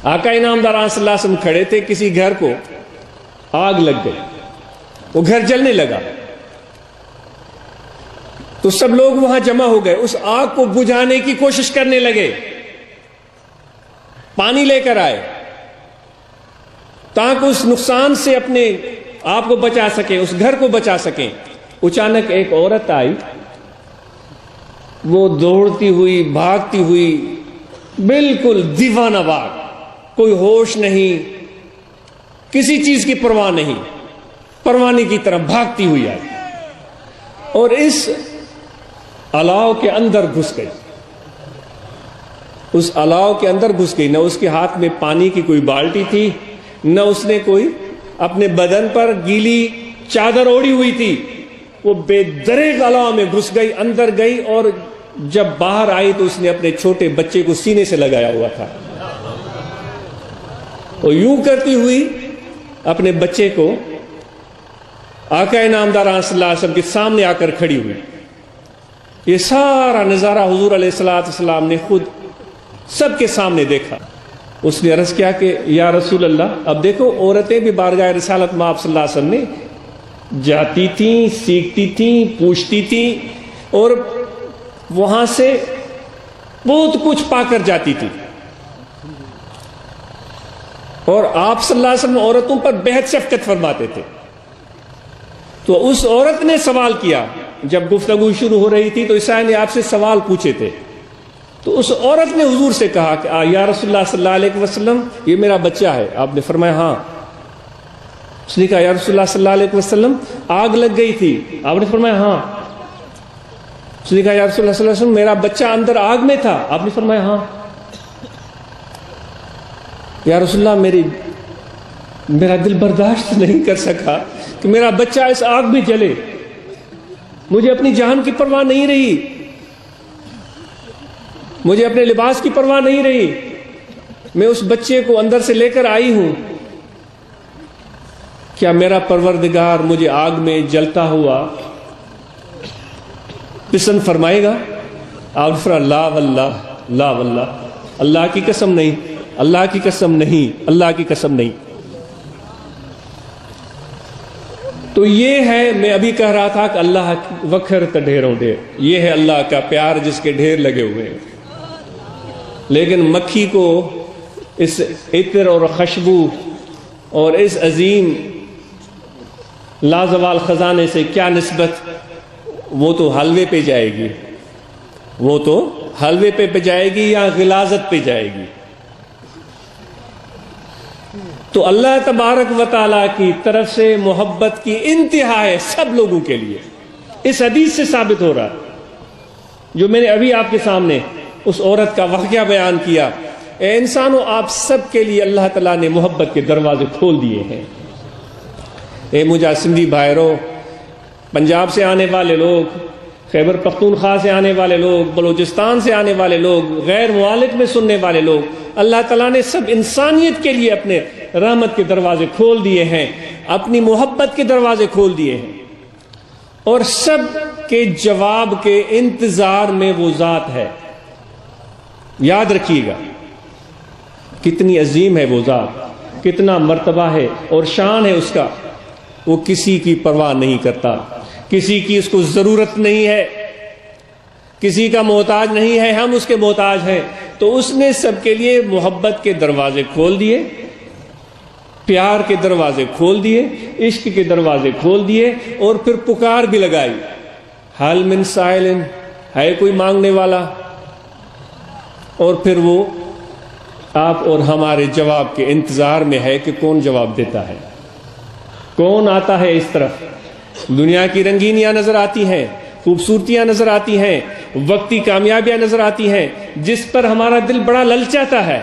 آقا انعامدار صلی اللہ علیہ وسلم کھڑے تھے، کسی گھر کو آگ لگ گئی، وہ گھر جلنے لگا تو سب لوگ وہاں جمع ہو گئے، اس آگ کو بجھانے کی کوشش کرنے لگے، پانی لے کر آئے تاکہ اس نقصان سے اپنے آپ کو بچا سکیں، اس گھر کو بچا سکیں۔ اچانک ایک عورت آئی، وہ دوڑتی ہوئی بھاگتی ہوئی، بالکل دیوانہ وار، کوئی ہوش نہیں، کسی چیز کی پرواہ نہیں، پروانی کی طرح بھاگتی ہوئی آئی اور اس الاؤ کے اندر گھس گئی، اس الاؤ کے اندر گھس گئی۔ نہ اس کے ہاتھ میں پانی کی کوئی بالٹی تھی، نہ اس نے کوئی اپنے بدن پر گیلی چادر اوڑھی ہوئی تھی، وہ بے دریغ الاؤ میں گھس گئی، اندر گئی، اور جب باہر آئی تو اس نے اپنے چھوٹے بچے کو سینے سے لگایا ہوا تھا، اور یوں کرتی ہوئی اپنے بچے کو آقا انعامدار صلی اللہ علیہ وسلم کے سامنے آ کر کھڑی ہوئی۔ یہ سارا نظارہ حضور علیہ السلام نے خود سب کے سامنے دیکھا۔ اس نے عرض کیا کہ یا رسول اللہ، اب دیکھو عورتیں بھی بارگاہ رسالت میں آپ صلی اللہ علیہ وسلم میں جاتی تھیں، سیکھتی تھیں، پوچھتی تھیں، اور وہاں سے بہت کچھ پا کر جاتی تھی، اور آپ صلی اللہ علیہ وسلم عورتوں پر بہت شفقت فرماتے تھے۔ تو اس عورت نے سوال کیا، جب گفتگو شروع ہو رہی تھی تو عیسیٰ نے آپ سے سوال پوچھے تھے، تو اس عورت نے حضور سے کہا کہ یا رسول اللہ صلی اللہ علیہ وسلم، یہ میرا بچہ ہے۔ آپ نے فرمایا ہاں۔ اس نے کہا یا رسول اللہ صلی اللہ علیہ وسلم، آگ لگ گئی تھی؟ آپ نے فرمایا ہاں۔ اس نے کہا یا رسول اللہ صلی اللہ علیہ وسلم، میرا بچہ اندر آگ میں تھا؟ آپ نے فرمایا ہاں۔ یا رسول اللہ، میرا دل برداشت نہیں کر سکا کہ میرا بچہ اس آگ میں جلے، مجھے اپنی جان کی پرواہ نہیں رہی، مجھے اپنے لباس کی پرواہ نہیں رہی، میں اس بچے کو اندر سے لے کر آئی ہوں، کیا میرا پروردگار مجھے آگ میں جلتا ہوا پسند فرمائے گا؟ آپ فرمایا لا واللہ، لا واللہ، اللہ کی قسم نہیں، اللہ کی قسم نہیں، اللہ کی قسم نہیں۔ تو یہ ہے، میں ابھی کہہ رہا تھا کہ اللہ وکھر کا ڈھیروں ڈھیر، یہ ہے اللہ کا پیار جس کے ڈھیر لگے ہوئے ہیں۔ لیکن مکھی کو اس عطر اور خوشبو اور اس عظیم لازوال خزانے سے کیا نسبت؟ وہ تو حلوے پہ جائے گی، وہ تو حلوے پہ جائے گی یا غلاظت پہ جائے گی۔ تو اللہ تبارک و تعالیٰ کی طرف سے محبت کی انتہا ہے سب لوگوں کے لیے۔ اس حدیث سے ثابت ہو رہا جو میں نے ابھی آپ کے سامنے اس عورت کا واقعہ بیان کیا، اے انسانوں، آپ سب کے لیے اللہ تعالیٰ نے محبت کے دروازے کھول دیے ہیں۔ اے مجاسمدی بھائیرو، پنجاب سے آنے والے لوگ، خیبر پختونخوا سے آنے والے لوگ، بلوچستان سے آنے والے لوگ، غیر ممالک میں سننے والے لوگ، اللہ تعالیٰ نے سب انسانیت کے لیے اپنے رحمت کے دروازے کھول دیے ہیں، اپنی محبت کے دروازے کھول دیے ہیں، اور سب کے جواب کے انتظار میں وہ ذات ہے۔ یاد رکھیے گا کتنی عظیم ہے وہ ذات، کتنا مرتبہ ہے اور شان ہے اس کا۔ وہ کسی کی پرواہ نہیں کرتا، کسی کی اس کو ضرورت نہیں ہے، کسی کا محتاج نہیں ہے، ہم اس کے محتاج ہیں۔ تو اس نے سب کے لیے محبت کے دروازے کھول دیے، پیار کے دروازے کھول دیے، عشق کے دروازے کھول دیے، اور پھر پکار بھی لگائی، حل من سائل، ہے کوئی مانگنے والا؟ اور پھر وہ آپ اور ہمارے جواب کے انتظار میں ہے کہ کون جواب دیتا ہے، کون آتا ہے اس طرف۔ دنیا کی رنگینیاں نظر آتی ہیں، خوبصورتیاں نظر آتی ہیں، وقتی کامیابیاں نظر آتی ہیں، جس پر ہمارا دل بڑا للچاتا ہے،